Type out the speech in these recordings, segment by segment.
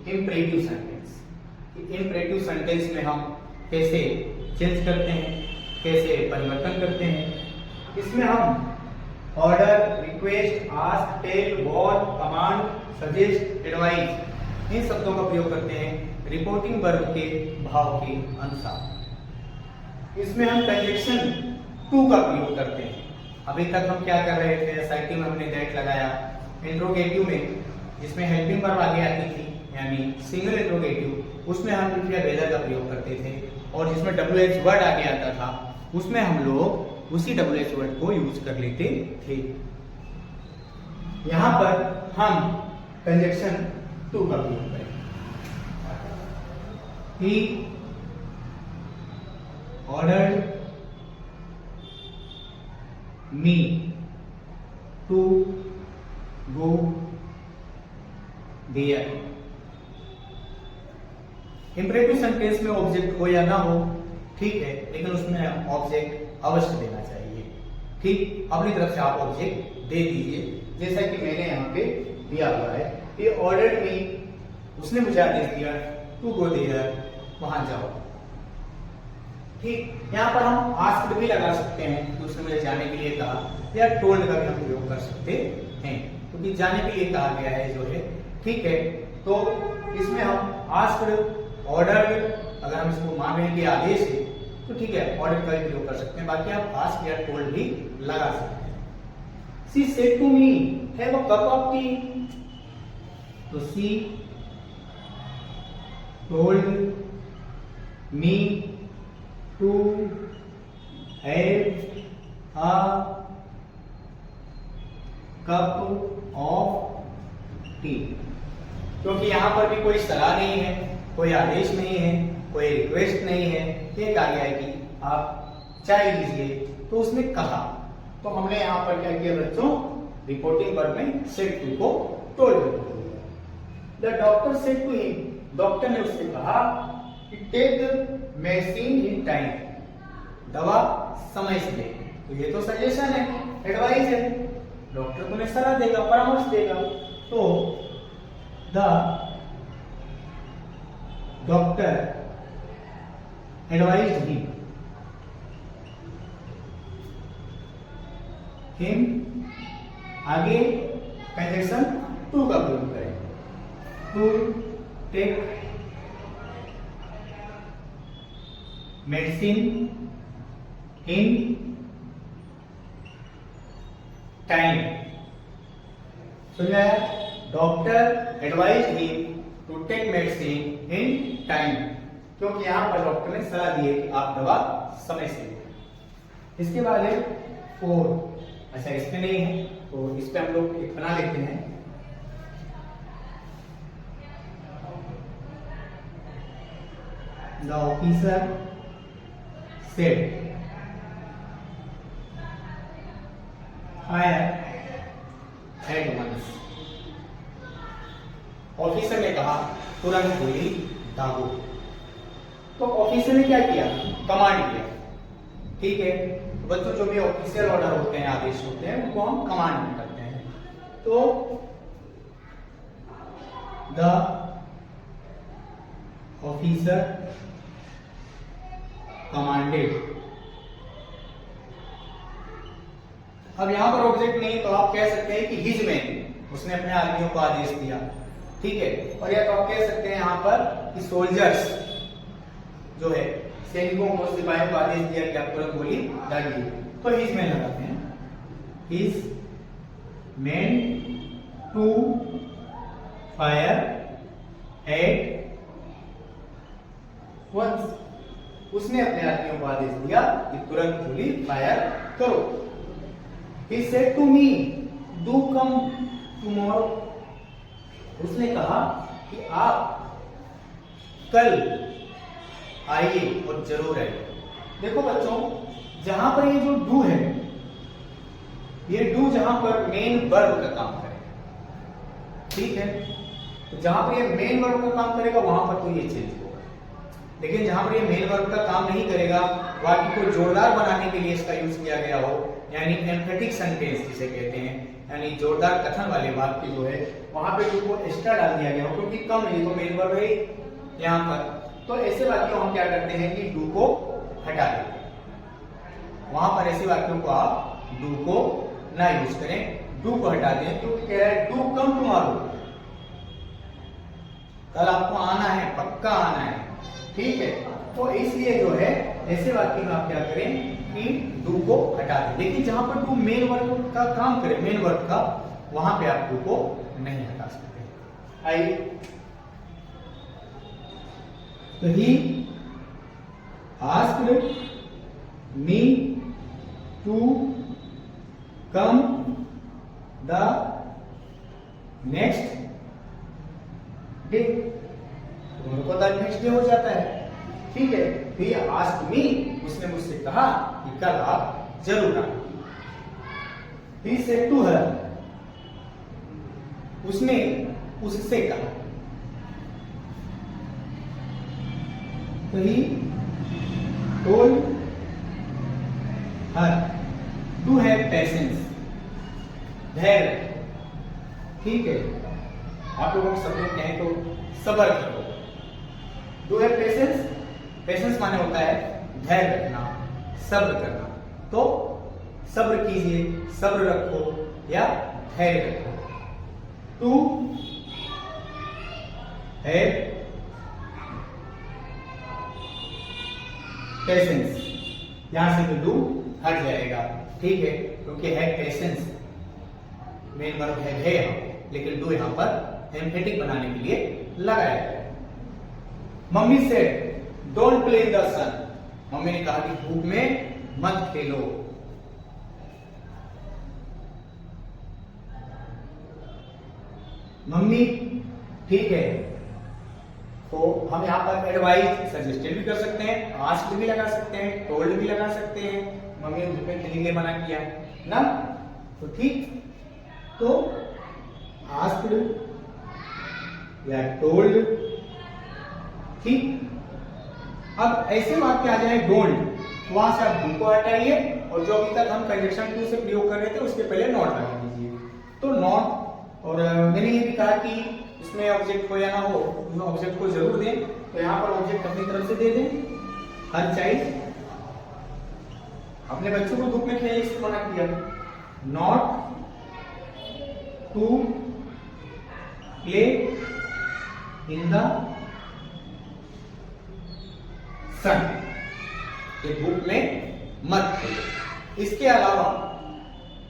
Imperative sentence. Imperative sentence में हम कैसे चेंज करते हैं, कैसे परिवर्तन करते हैं। इसमें हम order, request, ask, tell, warn, command, suggest, advice इन शब्दों का प्रयोग करते हैं रिपोर्टिंग वर्ब के भाव के अनुसार। इसमें हम कंजक्शन टू का प्रयोग करते हैं। अभी तक हम क्या कर रहे थे, एसआईटी में हमने दैट लगाया, इंट्रोगेटिव में जिसमें हेल्पिंग वर्ब आगे आती थी यानी सिंगल इंट्रोगेटिव, उसमें हम इफ या वेदर का प्रयोग करते थे, और जिसमें WH वर्ड आगे आता था उसमें हम लोग उसी WH वर्ड को यूज कर लेते थे। यहां पर हम कंजक्शन टू का प्रयोग करेंगे। He ordered me to go there। Imperative sentence में ऑब्जेक्ट हो या ना हो, ठीक है, लेकिन उसमें ऑब्जेक्ट अवश्य देना चाहिए। ठीक, अपनी तरफ से आप ऑब्जेक्ट दे दीजिए, जैसा कि मैंने यहाँ पे दिया हुआ है। ये ऑर्डर्ड मी, उसने मुझे आदेश दिया टू गो देयर, वहां जाओ। ठीक, यहाँ पर हम आस्क्ड भी लगा सकते हैं कि उसने मुझे जाने के लिए कहा, या टोल्ड का भी हम प्रयोग कर सकते हैं, क्योंकि जाने के लिए कहा गया है जो है। ठीक है, तो इसमें हम आस्क्ड, ऑर्डर्ड, अगर हम इसको मान रहे हैं कि आदेश है तो ठीक है, ऑर्डर का भी प्रयोग कर सकते हैं। बाकी आप आस्क या टोल्ड भी लगा सकते हैं। She said to me have a cup of tea, तो she told me to have a cup of tea, क्योंकि यहां पर भी कोई सलाह नहीं है, कोई आदेश नहीं है, कोई रिक्वेस्ट नहीं है, ये कहा गया है कि आप चाय लीजिए, तो उसने कहा। तो हमने यहां पर क्या किया बच्चों, रिपोर्टिंग वर्ब में सेड टू को told. The doctor said to him, doctor ने उससे कहा कि टेक मेडिसिन इन टाइम, दवा समय से ले। तो ये तो सजेशन है, एडवाइस है, डॉक्टर तुम्हें सलाह देगा, परामर्श देगा। तो द डॉक्टर एडवाइज्ड हिम, आगे कंजक्शन टू का प्रयोग करें, to take medicine in time. सुनिए, doctor advised him to take medicine in time, क्योंकि यहां पर डॉक्टर ने सलाह दी है कि आप दवा समय से लें। इसके बाद है फोर, अच्छा इसमें नहीं है तो इस पे हम लोग एक बना लेते हैं। The officer said, "Fire at once." Officer ने कहा तुरंत गोली दागो। तो ऑफिसर ने क्या किया, कमांड किया। ठीक है, तो बच्चों जो भी ऑफिशियल ऑर्डर होते हैं, आदेश होते हैं, उनको हम कमांड में करते हैं। तो द ऑफिसर कमांडेड। अब यहां पर ऑब्जेक्ट नहीं, तो आप कह सकते हैं कि हिज मैन, उसने अपने आदमियों को आदेश दिया। ठीक है, और या तो आप कह सकते हैं यहां पर कि सोल्जर्स जो है, सैनिकों को, सिपाहियों को आदेश दिया कि आप तुरंत गोली दागिए, तो हिज मैन लगाते हैं। His men to fire at once, उसने अपने आदमियों को आदेश दिया कि तुरंत गोली फायर करो। He said to me, do come tomorrow, उसने कहा कि आप कल आइए और जरूर आइए। देखो बच्चों, जहां पर ये जो डू है, ये डू जहां पर मेन वर्ब का काम करेगा। ठीक है, तो जहां पर ये मेन वर्ब का काम करेगा वहां पर तो ये चेंज होगा। लेकिन जहां पर ये मेन वर्ब का काम नहीं करेगा, वाक्य को जोरदार बनाने के लिए इसका यूज किया गया हो, यानी एम्फेटिक सेंटेंस जिसे कहते हैं, यानी जोरदार कथन वाले वाक्य जो है वहां पे को एक्स्ट्रा डाल दिया गया हो, क्योंकि कम है तो मेन वर्ब है यहाँ पर। तो ऐसे वाक्यों हम क्या करते हैं कि डू को हटा देते हैं। वहां पर ऐसे वाक्यों को आप डू को ना यूज करें, डू को हटा दें, क्योंकि कह रहा है डू कम टुमारो, कल आपको आना है, पक्का आना है, ठीक है। तो इसलिए जो है ऐसे वाक्य में आप क्या करें कि डू को हटा दें। लेकिन जहां पर डू मेन वर्ब का काम करे, मेन वर्ब का, वहां पे आप डू को नहीं हटा सकते। आइए, तो he asked me to come the next day, तुम्हारे को द नेक्स्ट डे हो जाता है, ठीक है। ही आस्क्ड मी, उसने मुझसे कहा कि कल आप जरूर आना। ही सेड टू हर, उसने उससे कहा। तो he told her to have patience, धैर्य, ठीक है। आप लोगों को समझ कहें तो सब्र करो। डू हैव पेशेंस, पेशेंस माने होता है धैर्य रखना, सब्र करना। तो सब्र कीजिए, सब्र रखो या धैर्य रखो। टू हैव पेशेंस, यहां से तो डू हट जाएगा, ठीक है, क्योंकि है पेशेंस मेन वर्ब है यहाँ, लेकिन डू यहाँ पर एम्फेटिक बनाने के लिए लगाया गया। मम्मी से don't play in the sun, mummy ने कहा कि धूप में मत खेलो। मम्मी, ठीक है, तो हम यहाँ पर एडवाइस सजेस्टेड भी कर सकते हैं, आस्क्ड भी लगा सकते हैं, टोल्ड भी लगा सकते हैं। मम्मी ने धूप में खेलने के लिए मना किया ना, तो ठीक, तो आस्क्ड या टोल्ड, ठीक। अब ऐसे वाक्य आ जाए डोंट, वहां से आप डू को हटाइए और जो अभी तक हम कंजक्शन टू से प्रयोग कर रहे थे उसके पहले नॉट लगा दीजिए। तो नॉट, और मैंने ये भी कहा कि इसमें ऑब्जेक्ट हो या ना हो, ऑब्जेक्ट को जरूर दें, तो यहाँ पर ऑब्जेक्ट अपनी तरफ से दे दें। हर चाइल्ड, अपने बच्चों को धूप में खेलने से मना किया। Not to play in the sun, ये धूप में मत खेलो। इसके अलावा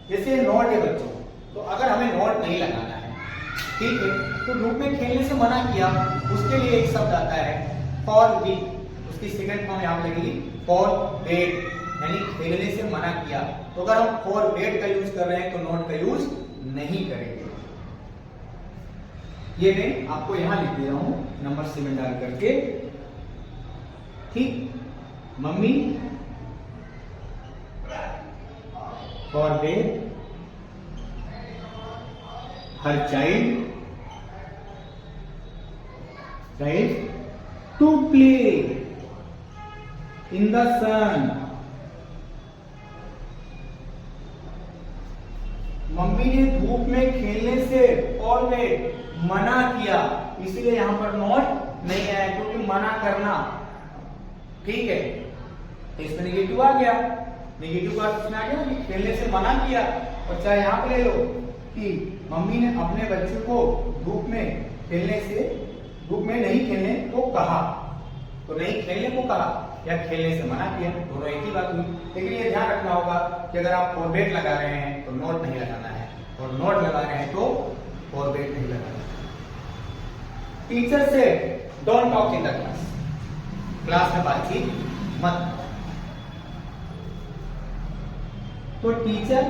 जैसे नॉट है बच्चों, तो अगर हमें नॉट नहीं लगाना है, ठीक है, तो धूप में खेलने से मना किया, उसके लिए एक शब्द आता है फॉरबिड, उसकी सेकंड फॉर्म यहाँ लगेगी फॉरबिड, यानी खेलने से मना किया। तो अगर हम फॉरबिड का यूज कर रहे हैं तो नॉट का यूज नहीं करेंगे। ये मैं आपको यहां लिख दे रहा हूं नंबर 7 डाल करके, ठीक। Mummy forbid her child to play in the sun, mummy ने धूप में खेलने से फॉरबिड मना किया, इसलिए यहां पर नॉट नहीं आया, क्योंकि मना करना, ठीक है। इसमें नेगेटिव आ गया, नेगेटिव का इसमें आ गया कि खेलने से मना किया। और चाहे यहां पर ले लो कि मम्मी ने अपने बच्चे को धूप में खेलने से, धूप में नहीं खेलने को कहा, तो नहीं खेलने को कहा या खेलने से मना किया, दोनों एक ही बात हुई। लेकिन ये ध्यान रखना होगा कि अगर आप फॉरबिड लगा रहे हैं तो नॉट नहीं लगाना है, और नॉट लगा रहे हैं तो फॉरबिड नहीं लगाना है। टीचर से don't talk in the class, class में बातचीत मत। तो टीचर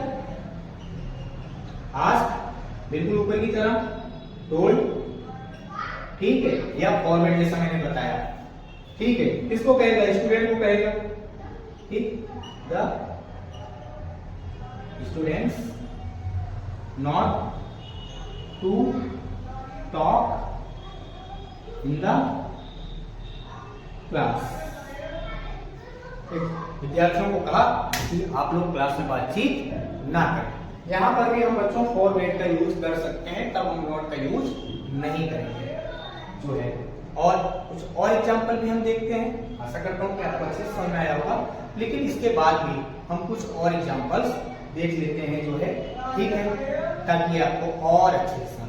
आस्क, बिल्कुल ऊपर की तरह, टोल्ड, ठीक है, या फॉरवर्ड जैसा मैंने बताया, ठीक है। किसको कहेगा? स्टूडेंट को कहेगा, ठीक। The students not to talk in the class. विद्यार्थियों को कहा कि आप लोग क्लास में बातचीत ना करें। यहाँ पर भी हम बच्चों फॉर वेट का यूज कर सकते हैं, तब हम नॉट का यूज नहीं करेंगे जो है। और कुछ और एग्जाम्पल भी हम देखते हैं, आशा करता हूँ कि आपको अच्छे से समझ में आया होगा। लेकिन इसके बाद भी हम कुछ और एग्जाम्पल्स देख लेते हैं जो है, ठीक है, ताकि आपको और अच्छे से